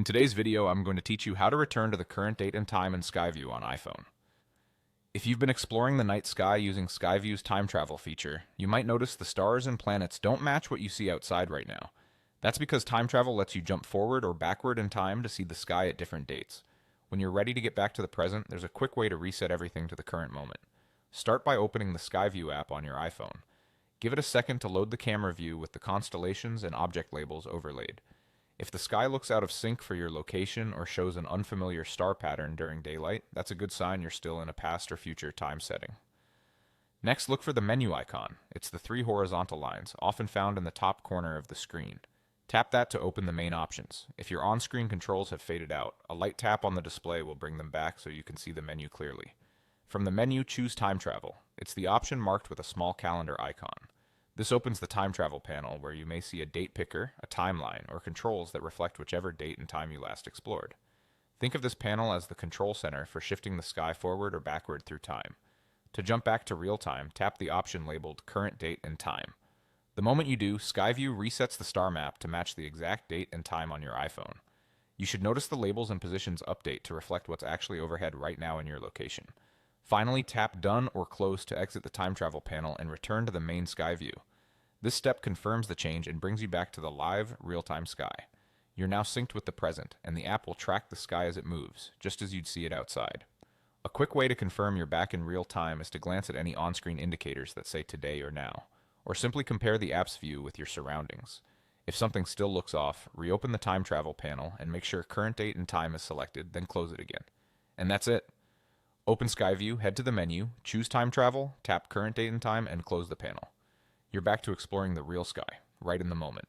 In today's video, I'm going to teach you how to return to the current date and time in SkyView on iPhone. If you've been exploring the night sky using SkyView's time travel feature, you might notice the stars and planets don't match what you see outside right now. That's because time travel lets you jump forward or backward in time to see the sky at different dates. When you're ready to get back to the present, there's a quick way to reset everything to the current moment. Start by opening the SkyView app on your iPhone. Give it a second to load the camera view with the constellations and object labels overlaid. If the sky looks out of sync for your location or shows an unfamiliar star pattern during daylight, that's a good sign you're still in a past or future time setting. Next, look for the menu icon. It's the three horizontal lines, often found in the top corner of the screen. Tap that to open the main options. If your on-screen controls have faded out, a light tap on the display will bring them back so you can see the menu clearly. From the menu, choose Time Travel. It's the option marked with a small calendar icon. This opens the time travel panel where you may see a date picker, a timeline, or controls that reflect whichever date and time you last explored. Think of this panel as the control center for shifting the sky forward or backward through time. To jump back to real time, tap the option labeled Current Date and Time. The moment you do, SkyView resets the star map to match the exact date and time on your iPhone. You should notice the labels and positions update to reflect what's actually overhead right now in your location. Finally, tap Done or Close to exit the time travel panel and return to the main SkyView. This step confirms the change and brings you back to the live, real-time sky. You're now synced with the present, and the app will track the sky as it moves, just as you'd see it outside. A quick way to confirm you're back in real time is to glance at any on-screen indicators that say today or now, or simply compare the app's view with your surroundings. If something still looks off, reopen the time travel panel and make sure current date and time is selected, then close it again. And that's it. Open SkyView, head to the menu, choose time travel, tap current date and time, and close the panel. You're back to exploring the real sky, right in the moment.